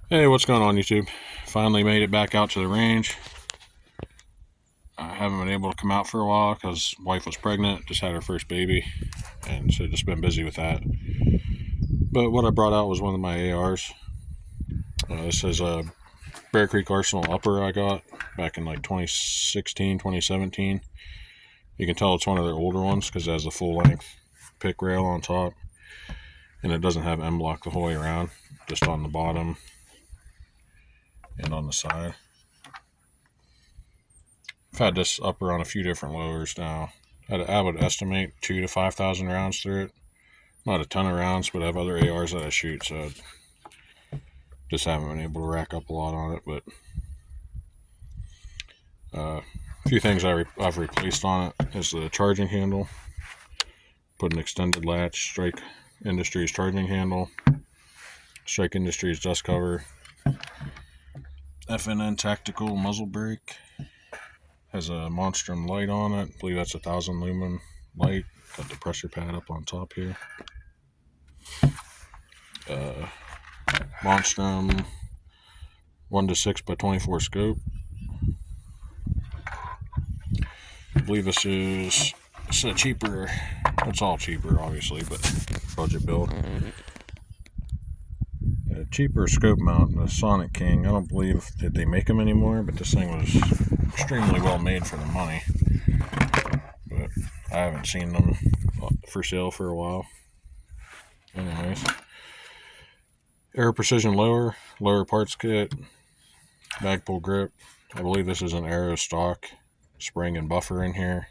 Hey, what's going on, YouTube? Finally made it back out to the range. I haven't been able to come out for a while because wife was pregnant, just had her first baby, and so just been busy with that. But what I brought out was one of my ARs. This is a Bear Creek Arsenal upper I got back in like 2016, 2017. You can tell it's one of their older ones because it has a full length pick rail on top, and it doesn't have M block the whole way around, just on the bottom and on the side. I've had this upper on a few different lowers now. I would estimate 2,000 to 5,000 rounds through it. Not a ton of rounds, but I have other ARs that I shoot, so just haven't been able to rack up a lot on it. But a few things I've replaced on it is the charging handle. Put an extended latch Strike Industries charging handle, Strike Industries dust cover, FNN tactical muzzle brake. Has a Monstrum light on it. I believe that's 1,000 lumen light. Got the pressure pad up on top here. Monstrum 1:6 by 24 scope. I believe this is a cheaper. It's all cheaper, obviously, but budget build. A cheaper scope mount, the Sonic King. I don't believe that they make them anymore, but this thing was extremely well made for the money. But I haven't seen them for sale for a while. Anyways, Aero Precision lower parts kit, Magpul grip. I believe this is an Aero stock spring and buffer in here.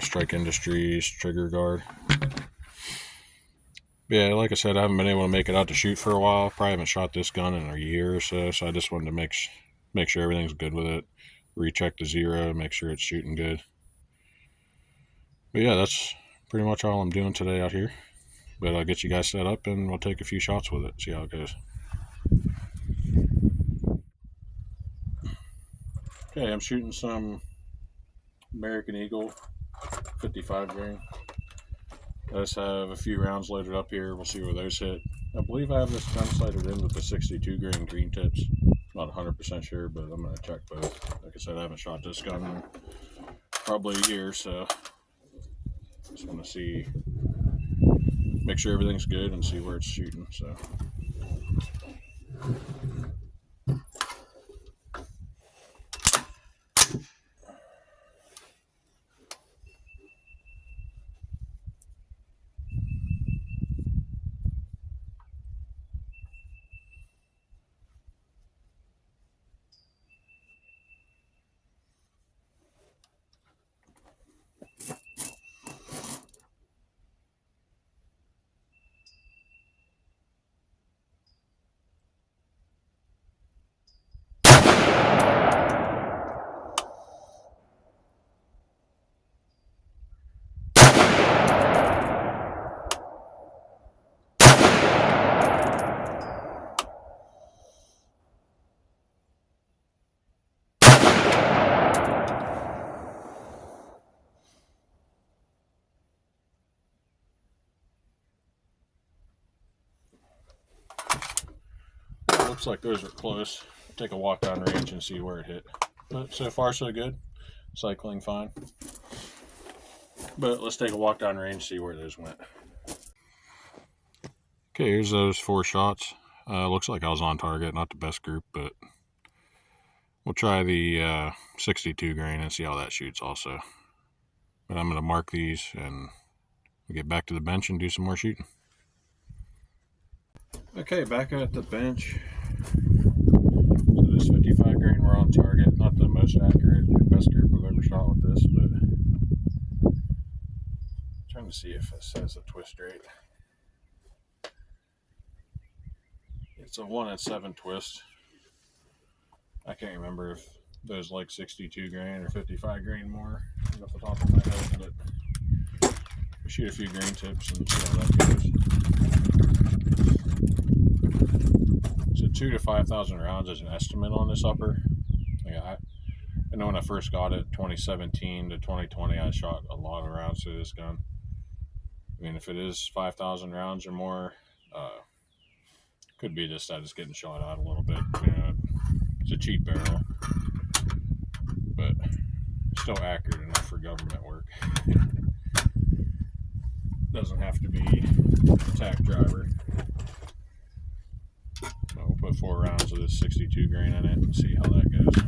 Strike Industries trigger guard. Yeah, like I said, I haven't been able to make it out to shoot for a while. Probably haven't shot this gun in a year or so, so I just wanted to make sure everything's good with it. Recheck the zero, make sure it's shooting good. But yeah, that's pretty much all I'm doing today out here. But I'll get you guys set up and we'll take a few shots with it, see how it goes. Okay, I'm shooting some American Eagle 55 grain. I just have a few rounds loaded up here. We'll see where those hit. I believe I have this gun sighted in with the 62 grain green tips. Not 100% sure, but I'm going to check both. Like I said, I haven't shot this gun in probably a year, so just want to see, make sure everything's good and see where it's shooting. So. Looks like those are close. Take a walk down range and see where it hit. But so far so good. Cycling fine. But let's take a walk down range, see where those went. Okay, here's those 4 shots. Looks like I was on target, not the best group, but we'll try the 62 grain and see how that shoots also. But I'm going to mark these and we'll get back to the bench and do some more shooting. Okay, back at the bench. So this 55 grain, we're on target. Not the most accurate or best group I've ever shot with this, but I'm trying to see if it says a twist rate. It's a 1-7 twist. I can't remember if those like 62 grain or 55 grain more off the top of my head, but we shoot a few grain tips and see how that goes. So 2,000 to 5,000 rounds is an estimate on this upper. Yeah, I know when I first got it, 2017 to 2020, I shot a lot of rounds through this gun. I mean, if it is 5,000 rounds or more, Could be just that it's getting shot out a little bit. You know, it's a cheap barrel, but still accurate enough for government work. Doesn't have to be a tack driver. So we'll put 4 rounds of this 62 grain in it and see how that goes.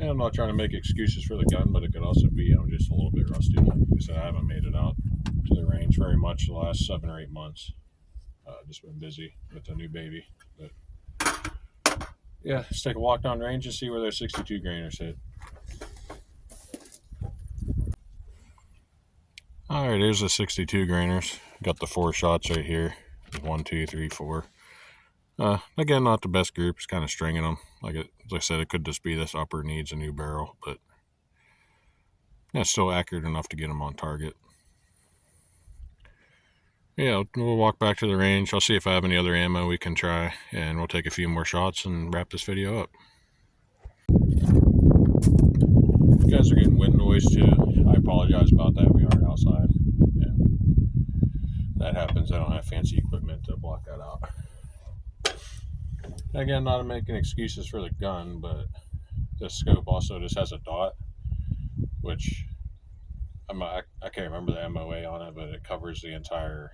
And I'm not trying to make excuses for the gun, but it could also be I'm just a little bit rusty. Like I said, I haven't made it out to the range very much the last 7 or 8 months. Just been busy with the new baby. But yeah, let's take a walk down range and see where those 62 grainers hit. All right, here's the 62 grainers. Got the 4 shots right here. 1, 2, 3, 4. Again, not the best group. It's kind of stringing them. Like I said, it could just be this upper needs a new barrel, but yeah, it's still accurate enough to get them on target. Yeah, we'll walk back to the range. I'll see if I have any other ammo we can try, and we'll take a few more shots and wrap this video up. You guys are getting wind noise too. I apologize about that. We are outside. Yeah, that happens. I don't have fancy equipment to block that out. Again, not making excuses for the gun, but this scope also just has a dot, which I can't remember the MOA on it, but it covers the entire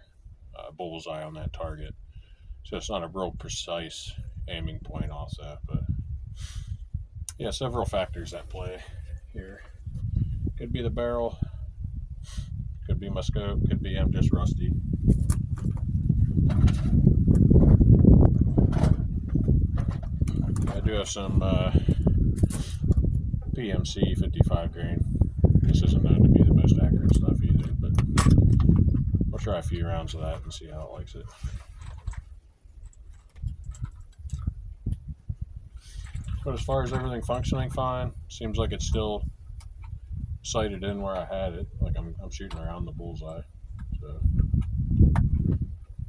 bullseye on that target. So it's not a real precise aiming point also, but yeah, several factors at play here. Could be the barrel, could be my scope, could be I'm just rusty. I do have some PMC 55 grain. This isn't known to be the most accurate stuff either, but I'll try a few rounds of that and see how it likes it. But as far as everything functioning fine, seems like it's still sighted in where I had it. Like I'm shooting around the bullseye, so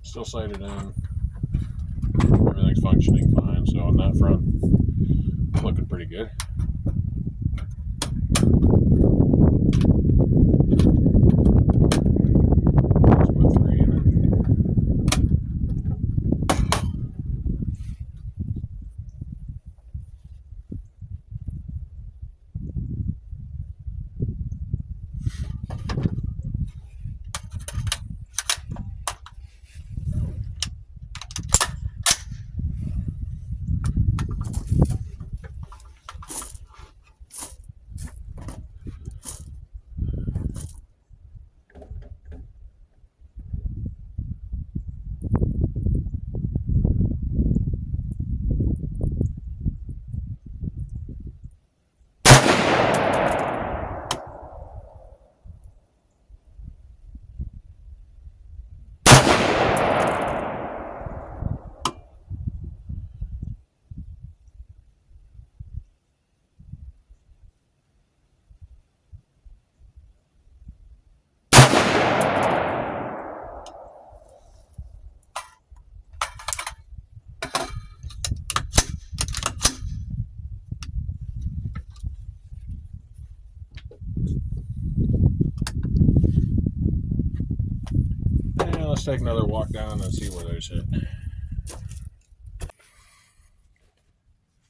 still sighted in. Everything's functioning fine. So on that front, looking pretty good. Let's put 3 in it. take another walk down and see where those hit.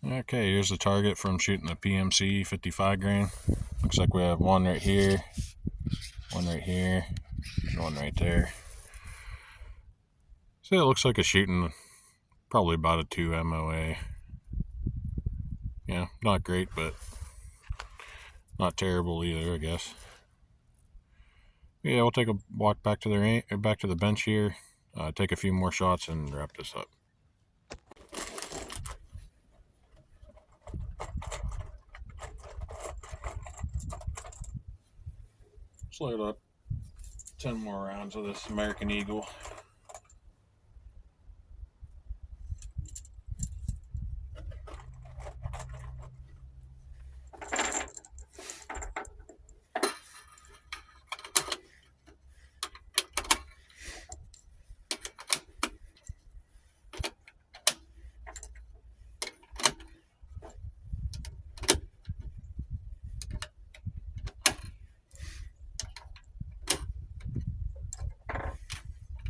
Okay, here's the target from shooting the PMC 55 grain. Looks like we have one right here, and one right there. So it looks like it's shooting probably about a 2 MOA. Yeah, not great, but not terrible either, I guess. Yeah, we'll take a walk back to the bench here, take a few more shots, and wrap this up. Let's load up 10 more rounds of this American Eagle.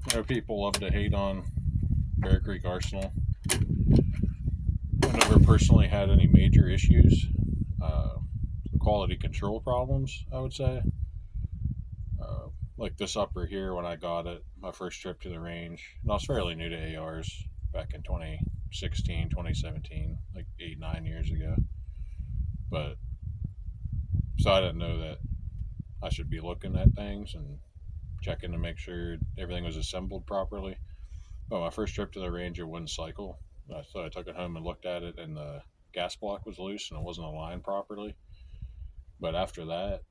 I know people love to hate on Bear Creek Arsenal. I've never personally had any major issues. Quality control problems, I would say. Like this upper here, when I got it, my first trip to the range, and I was fairly new to ARs back in 2016, 2017, like 8-9 years ago. But so I didn't know that I should be looking at things and checking to make sure everything was assembled properly. But my first trip to the range, it wouldn't cycle. So I took it home and looked at it, and the gas block was loose and it wasn't aligned properly. But after that,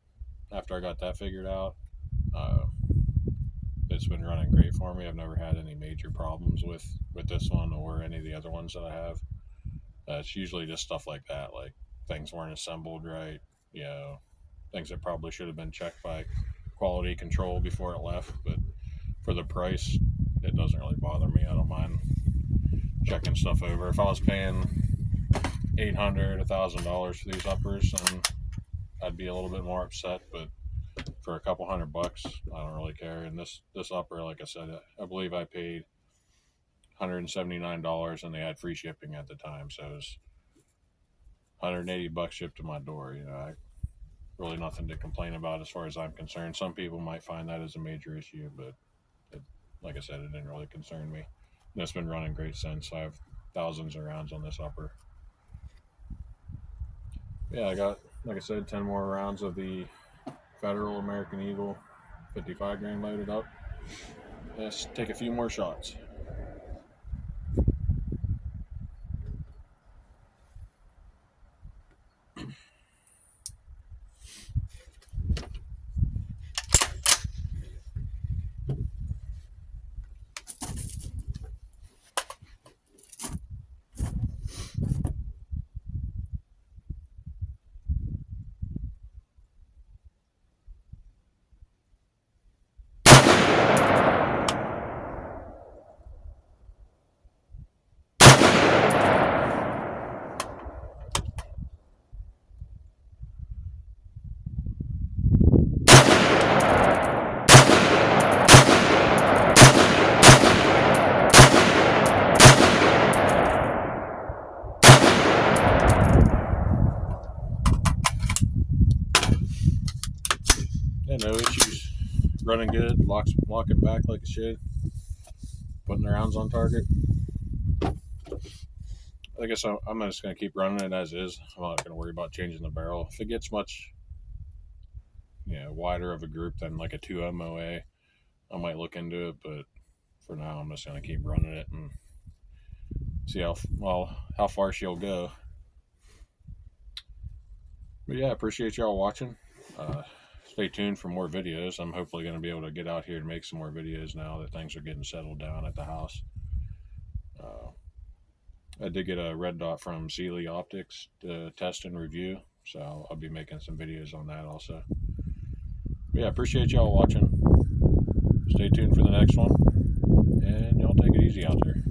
after I got that figured out, it's been running great for me. I've never had any major problems with this one or any of the other ones that I have. It's usually just stuff like that, like things weren't assembled right, things that probably should have been checked by quality control before it left. But for the price, it doesn't really bother me. I don't mind checking stuff over. If I was paying $800, $1,000 for these uppers, then I'd be a little bit more upset. But for a couple $100, I don't really care. And this upper, like I said, I believe I paid $179, and they had free shipping at the time, so it was $180 shipped to my door. Really nothing to complain about as far as I'm concerned. Some people might find that as a major issue, but like I said, it didn't really concern me. And it's been running great since. I have thousands of rounds on this upper. Yeah, I got, like I said, 10 more rounds of the Federal American Eagle 55 grain loaded up. Let's take a few more shots. No issues. Running good. Locking back like it should. Putting the rounds on target. I guess I'm just going to keep running it as is. I'm not going to worry about changing the barrel. If it gets much wider of a group than like a 2 MOA, I might look into it. But for now, I'm just going to keep running it and see how far she'll go. But yeah, appreciate y'all watching. Stay tuned for more videos. I'm hopefully going to be able to get out here and make some more videos now that things are getting settled down at the house. I did get a red dot from Sealy Optics to test and review, so I'll be making some videos on that also. But yeah, appreciate y'all watching. Stay tuned for the next one, and y'all take it easy out there.